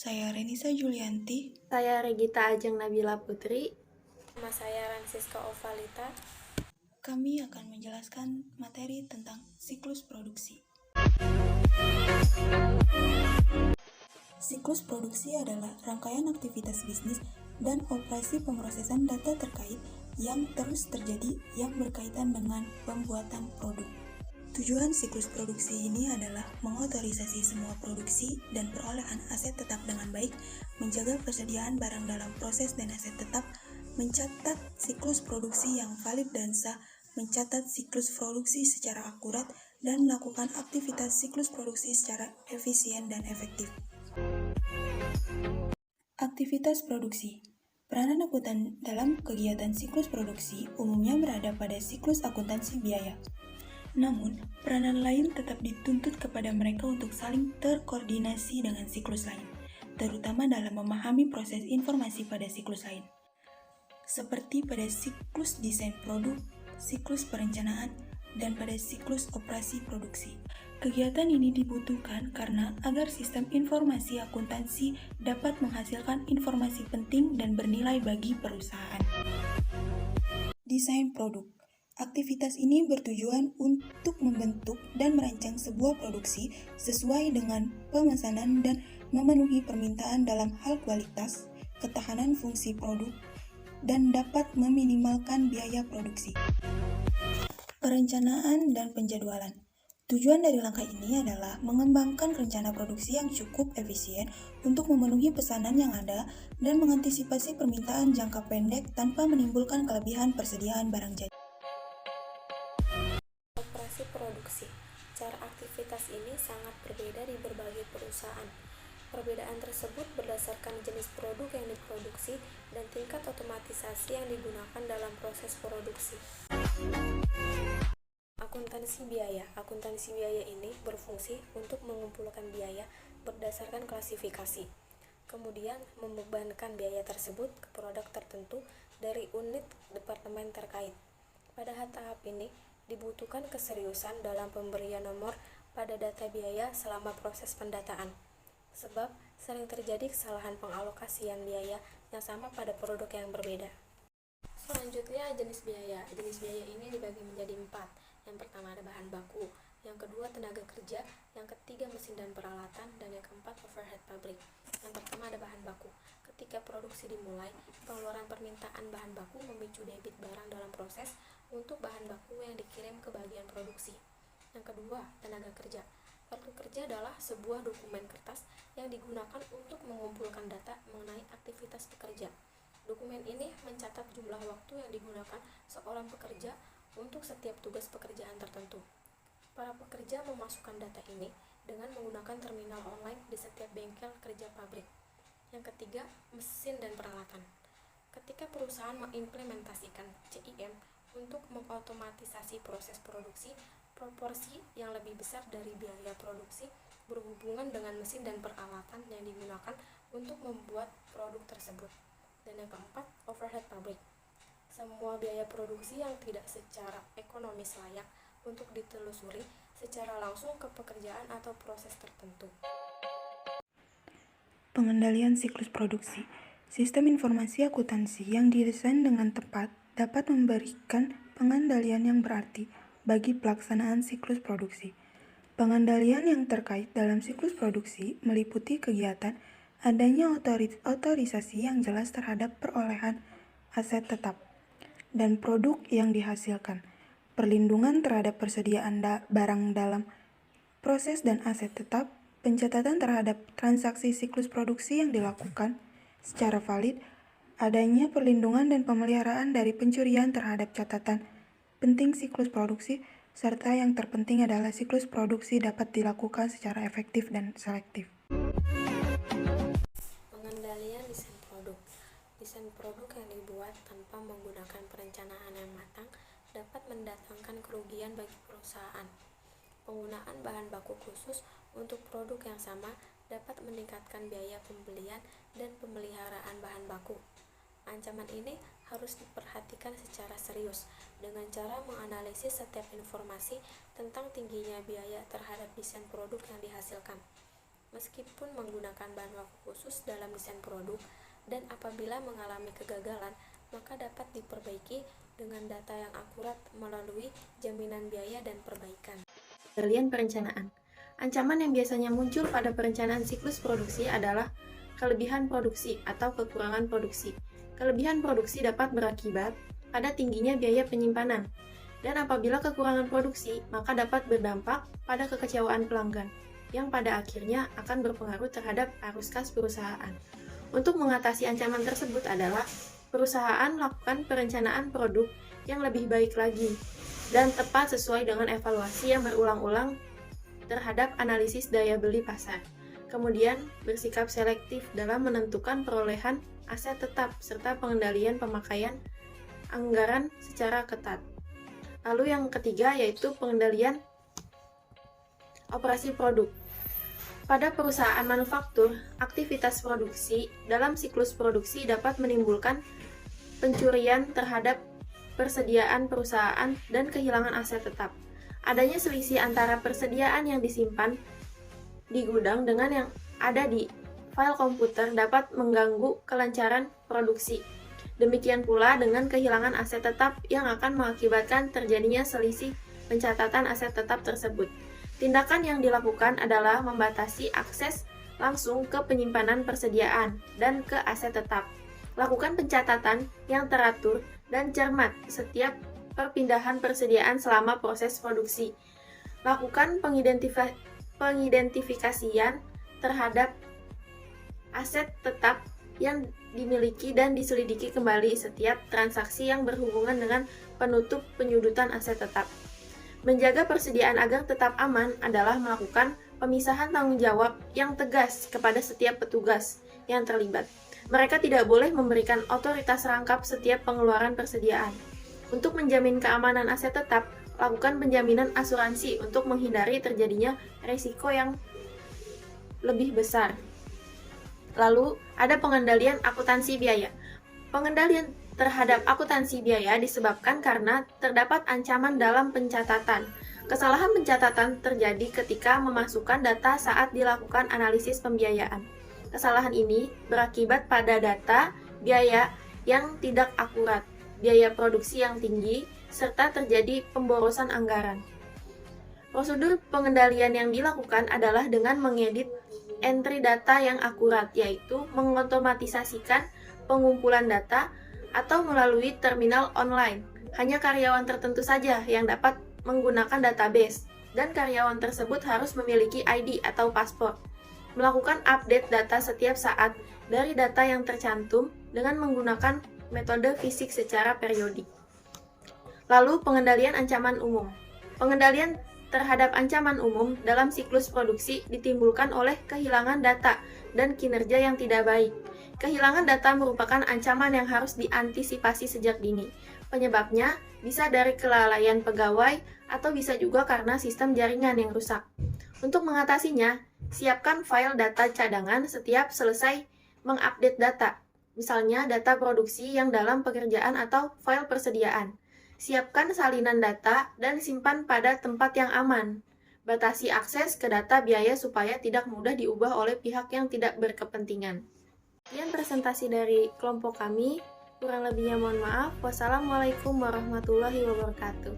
Saya Renisa Julianti. Saya Regita Ajeng Nabila Putri. Nama saya Ransiska Ovalita. Kami akan menjelaskan materi tentang siklus produksi. Siklus produksi adalah rangkaian aktivitas bisnis dan operasi pemrosesan data terkait yang terus terjadi yang berkaitan dengan pembuatan produk. Tujuan siklus produksi ini adalah mengotorisasi semua produksi dan perolehan aset tetap dengan baik, menjaga persediaan barang dalam proses dan aset tetap, mencatat siklus produksi yang valid dan sah, mencatat siklus produksi secara akurat, dan melakukan aktivitas siklus produksi secara efisien dan efektif. Aktivitas produksi. Peranan akuntan dalam kegiatan siklus produksi umumnya berada pada siklus akuntansi biaya. Namun, peranan lain tetap dituntut kepada mereka untuk saling terkoordinasi dengan siklus lain, terutama dalam memahami proses informasi pada siklus lain, seperti pada siklus desain produk, siklus perencanaan, dan pada siklus operasi produksi. Kegiatan ini dibutuhkan karena agar sistem informasi akuntansi dapat menghasilkan informasi penting dan bernilai bagi perusahaan. Desain produk. Aktivitas ini bertujuan untuk membentuk dan merancang sebuah produksi sesuai dengan pemesanan dan memenuhi permintaan dalam hal kualitas, ketahanan fungsi produk, dan dapat meminimalkan biaya produksi. Perencanaan dan penjadwalan. Tujuan dari langkah ini adalah mengembangkan rencana produksi yang cukup efisien untuk memenuhi pesanan yang ada dan mengantisipasi permintaan jangka pendek tanpa menimbulkan kelebihan persediaan barang jadi. Operasi produksi. Cara aktivitas ini sangat berbeda di berbagai perusahaan. Perbedaan tersebut berdasarkan jenis produk yang diproduksi dan tingkat otomatisasi yang digunakan dalam proses produksi. Akuntansi biaya. Akuntansi biaya ini berfungsi untuk mengumpulkan biaya berdasarkan klasifikasi, kemudian membebankan biaya tersebut ke produk tertentu dari unit departemen terkait. Pada tahap ini, dibutuhkan keseriusan dalam pemberian nomor pada data biaya selama proses pendataan, sebab sering terjadi kesalahan pengalokasian biaya yang sama pada produk yang berbeda. Selanjutnya, jenis biaya. Jenis biaya ini dibagi menjadi 4. Yang pertama ada bahan baku, yang kedua tenaga kerja, yang ketiga mesin dan peralatan, dan yang keempat overhead pabrik. Yang pertama ada bahan baku. Ketika produksi dimulai, pengeluaran permintaan bahan baku memicu debit barang dalam proses untuk bahan baku yang dikirim ke bagian produksi. Yang kedua, tenaga kerja. Kartu kerja adalah sebuah dokumen kertas yang digunakan untuk mengumpulkan data mengenai aktivitas pekerja. Dokumen ini mencatat jumlah waktu yang digunakan seorang pekerja untuk setiap tugas pekerjaan tertentu. Para pekerja memasukkan data ini dengan menggunakan terminal online di setiap bengkel kerja pabrik. Yang ketiga, mesin dan peralatan. Ketika perusahaan mengimplementasikan CIM untuk mengotomatisasi proses produksi, proporsi yang lebih besar dari biaya produksi berhubungan dengan mesin dan peralatan yang digunakan untuk membuat produk tersebut. Dan yang keempat, overhead pabrik. Semua biaya produksi yang tidak secara ekonomis layak untuk ditelusuri secara langsung ke pekerjaan atau proses tertentu. Pengendalian siklus produksi. Sistem informasi akuntansi yang didesain dengan tepat dapat memberikan pengendalian yang berarti bagi pelaksanaan siklus produksi. Pengendalian yang terkait dalam siklus produksi meliputi kegiatan adanya otorisasi yang jelas terhadap perolehan aset tetap dan produk yang dihasilkan, perlindungan terhadap persediaan barang dalam proses dan aset tetap, pencatatan terhadap transaksi siklus produksi yang dilakukan secara valid, adanya perlindungan dan pemeliharaan dari pencurian terhadap catatan penting siklus produksi, serta yang terpenting adalah siklus produksi dapat dilakukan secara efektif dan selektif. Pengendalian desain produk. Desain produk yang dibuat tanpa menggunakan perencanaan yang matang dapat mendatangkan kerugian bagi perusahaan. Penggunaan bahan baku khusus untuk produk yang sama dapat meningkatkan biaya pembelian dan pemeliharaan bahan baku. Ancaman ini harus diperhatikan secara serius dengan cara menganalisis setiap informasi tentang tingginya biaya terhadap desain produk yang dihasilkan. Meskipun menggunakan bahan baku khusus dalam desain produk dan apabila mengalami kegagalan, maka dapat diperbaiki dengan data yang akurat melalui jaminan biaya dan perbaikan. Pengendalian perencanaan. Ancaman yang biasanya muncul pada perencanaan siklus produksi adalah kelebihan produksi atau kekurangan produksi. Kelebihan produksi dapat berakibat pada tingginya biaya penyimpanan, dan apabila kekurangan produksi, maka dapat berdampak pada kekecewaan pelanggan, yang pada akhirnya akan berpengaruh terhadap arus kas perusahaan. Untuk mengatasi ancaman tersebut adalah perusahaan melakukan perencanaan produk yang lebih baik lagi dan tepat sesuai dengan evaluasi yang berulang-ulang terhadap analisis daya beli pasar. Kemudian, bersikap selektif dalam menentukan perolehan aset tetap serta pengendalian pemakaian anggaran secara ketat. Lalu yang ketiga yaitu pengendalian operasi produk. Pada perusahaan manufaktur, aktivitas produksi dalam siklus produksi dapat menimbulkan pencurian terhadap persediaan perusahaan dan kehilangan aset tetap. Adanya selisih antara persediaan yang disimpan di gudang dengan yang ada di file komputer dapat mengganggu kelancaran produksi. Demikian pula dengan kehilangan aset tetap yang akan mengakibatkan terjadinya selisih pencatatan aset tetap tersebut. Tindakan yang dilakukan adalah membatasi akses langsung ke penyimpanan persediaan dan ke aset tetap. Lakukan pencatatan yang teratur dan cermat setiap perpindahan persediaan selama proses produksi. Lakukan pengidentifikasian terhadap aset tetap yang dimiliki dan diselidiki kembali setiap transaksi yang berhubungan dengan penutup penyudutan aset tetap. Menjaga persediaan agar tetap aman adalah melakukan pemisahan tanggung jawab yang tegas kepada setiap petugas yang terlibat. Mereka tidak boleh memberikan otoritas rangkap setiap pengeluaran persediaan. Untuk menjamin keamanan aset tetap, lakukan penjaminan asuransi untuk menghindari terjadinya risiko yang lebih besar. Lalu, ada pengendalian akuntansi biaya. Pengendalian terhadap akuntansi biaya disebabkan karena terdapat ancaman dalam pencatatan. Kesalahan pencatatan terjadi ketika memasukkan data saat dilakukan analisis pembiayaan. Kesalahan ini berakibat pada data biaya yang tidak akurat, biaya produksi yang tinggi, serta terjadi pemborosan anggaran. Prosedur pengendalian yang dilakukan adalah dengan mengedit entry data yang akurat, yaitu mengotomatisasikan pengumpulan data atau melalui terminal online. Hanya karyawan tertentu saja yang dapat menggunakan database, dan karyawan tersebut harus memiliki ID atau paspor. Melakukan update data setiap saat dari data yang tercantum dengan menggunakan metode fisik secara periodik. Lalu, pengendalian ancaman umum. Pengendalian terhadap ancaman umum dalam siklus produksi ditimbulkan oleh kehilangan data dan kinerja yang tidak baik. Kehilangan data merupakan ancaman yang harus diantisipasi sejak dini. Penyebabnya bisa dari kelalaian pegawai atau bisa juga karena sistem jaringan yang rusak. Untuk mengatasinya, siapkan file data cadangan setiap selesai mengupdate data, misalnya data produksi yang dalam pekerjaan atau file persediaan. Siapkan salinan data dan simpan pada tempat yang aman. Batasi akses ke data biaya supaya tidak mudah diubah oleh pihak yang tidak berkepentingan. Sekian presentasi dari kelompok kami. Kurang lebihnya mohon maaf. Wassalamualaikum warahmatullahi wabarakatuh.